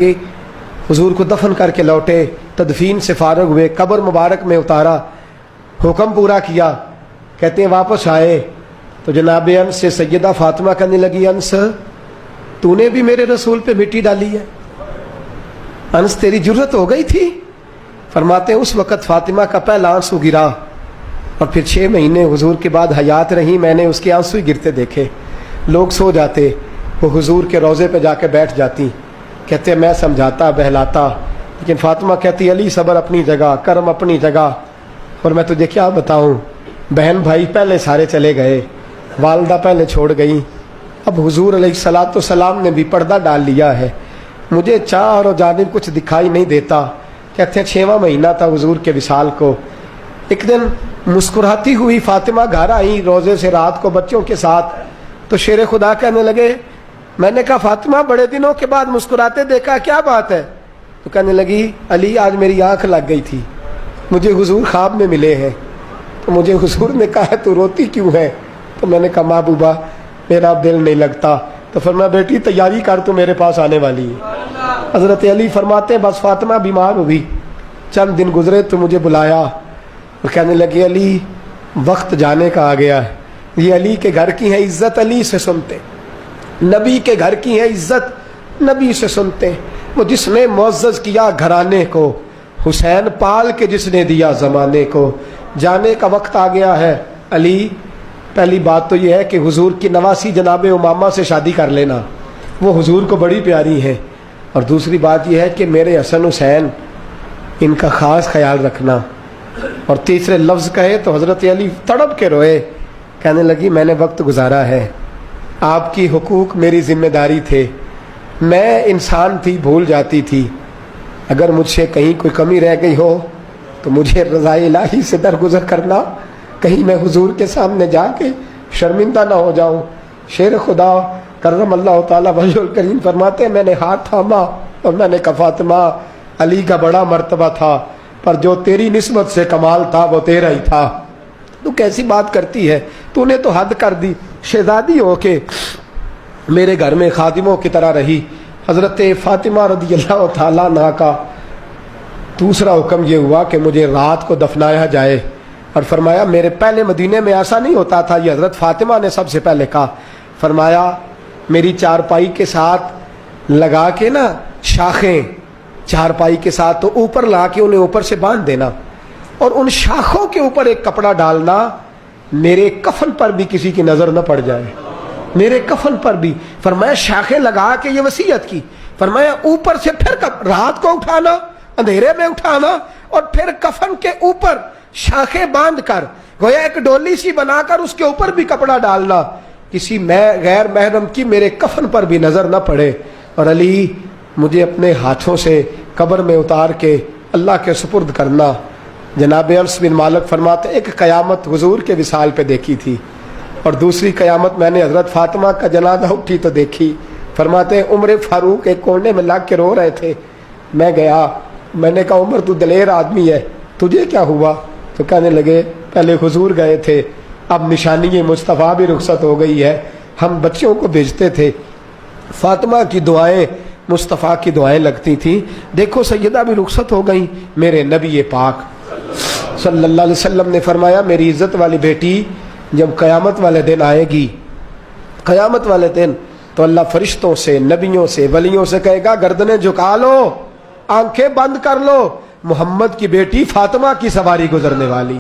हुजूर को दफन करके लौटे, तदफीन से फारग हुए, कब्र मुबारक में उतारा, हुक्म पूरा किया। कहते हैं वापस आए तो जनाब अंस से सैयदा फातिमा कहने लगी, अंस तूने भी मेरे रसूल पे मिट्टी डाली है? अंस तेरी जुर्रत हो गई थी? फरमाते हैं उस वक़्त फातिमा का पहला आंसू गिरा और फिर 6 महीने हुजूर के बाद हयात रही, मैंने उसके आंसू ही गिरते देखे। लोग सो जाते, वो हुजूर के रोज़े पे जाके बैठ जाती। कहते मैं समझाता बहलाता, लेकिन फातिमा कहती अली सब्र अपनी जगह, करम अपनी जगह, और मैं तुझे क्या बताऊं, बहन भाई पहले सारे चले गए, वालदा पहले छोड़ गई, अब हुजूर अलैहिस्सलातु सलाम ने भी पर्दा डाल लिया है, मुझे चाह और जानिब कुछ दिखाई नहीं देता। कहते हैं 6वां महीना था हुजूर के विसाल को। एक दिन मुस्कुराती हुई फातिमा घर आई रोज़े से रात को बच्चों के साथ, तो शेर खुदा कहने लगे, मैंने कहा फातिमा बड़े दिनों के बाद मुस्कुराते देखा, क्या बात है? तो कहने लगी अली आज मेरी आंख लग गई थी, मुझे हुजूर ख्वाब में मिले हैं, तो मुझे हुजूर ने कहा तू रोती क्यों है? तो मैंने कहा महबूबा मेरा दिल नहीं लगता। तो फरमाया बेटी तैयारी कर, तू मेरे पास आने वाली है। हज़रत अली फरमाते हैं बस फातिमा बीमार हुई, चंद दिन गुजरे तो मुझे बुलाया और कहने लगे अली वक्त जाने का आ गया है, ये अली के घर की है इज्जत अली से सुनते, नबी के घर की है इज्जत नबी से सुनते, वो जिसने मुअज़्ज़ज़ किया घराने को, हुसैन पाल के जिसने दिया ज़माने को, जाने का वक्त आ गया है। अली पहली बात तो ये है कि हुजूर की नवासी जनाब उमामा से शादी कर लेना, वो हुजूर को बड़ी प्यारी है, और दूसरी बात यह है कि मेरे हसन हुसैन इनका ख़ास ख्याल रखना। और तीसरे लफ्ज़ कहे तो हज़रत अली तड़प के रोए, कहने लगी मैंने वक्त गुजारा है, आपकी हुकूक मेरी जिम्मेदारी थे, मैं इंसान थी भूल जाती थी, अगर मुझसे कहीं कोई कमी रह गई हो तो मुझे रज़ाए इलाही से दरगुजर करना, कहीं मैं हुजूर के सामने जाके शर्मिंदा ना हो जाऊं। शेर खुदा करम अल्लाह ताला वजहुल करीम फरमाते हैं मैंने हाथ थामा और मैंने कहा फातिमा अली का बड़ा मर्तबा था, पर जो तेरी निस्बत से कमाल था वो तेरा ही था, तू कैसी बात करती है, तूने तो हद कर दी, शहजादी हो के मेरे घर में खादिमों की तरह रही। हज़रत फातिमा रज़ियल्लाहु ताला अन्हा का दूसरा हुक्म ये हुआ कि मुझे रात को दफनाया जाए, और फरमाया मेरे पहले मदीने में ऐसा नहीं होता था, ये हज़रत फातिमा ने सबसे पहले कहा। फरमाया मेरी चारपाई के साथ लगा के ना शाखें, चारपाई के साथ तो ऊपर ला के उन्हें ऊपर से बांध देना, और उन शाखों के ऊपर एक कपड़ा डालना, मेरे कफन पर भी किसी की नजर न पड़ जाए, मेरे कफन पर भी। फरमाया शाखें लगा के ये वसीयत की, फरमाया ऊपर से फिर रात को उठाना, अंधेरे में उठाना, और फिर कफन के ऊपर शाखें बांध कर गोया एक डोली सी बनाकर उसके ऊपर भी कपड़ा डालना, किसी गैर महरम की मेरे कफन पर भी नजर न पड़े। और अली मुझे अपने हाथों से कब्र में उतार के अल्लाह के सुपुर्द करना। जनाब अनस बिन मालिक फरमाते एक क़यामत हुजूर के विसाल पे देखी थी, और दूसरी क़यामत मैंने हज़रत फातिमा का जनाजा उठी तो देखी। फरमाते उमर फारूक एक कोने में लग के रो रहे थे, मैं गया, मैंने कहा उमर तू दलेर आदमी है, तुझे क्या हुआ? तो कहने लगे पहले हुजूर गए थे, अब निशानी मुस्तफ़ा भी रुखसत हो गई है, हम बच्चों को भेजते थे, फातिमा की दुआएं मुस्तफ़ा की दुआएं लगती थी, देखो सैयदा भी रुखसत हो गई। मेरे नबी पाक सल्लल्लाहु अलैहि वसल्लम ने फरमाया मेरी इज्जत वाली बेटी जब क़यामत वाले दिन आएगी, क़यामत वाले दिन तो अल्लाह फरिश्तों से, नबियों से, वलियों से कहेगा गर्दनें झुका लो, आंखें बंद कर लो, मोहम्मद की बेटी फातिमा की सवारी गुजरने वाली।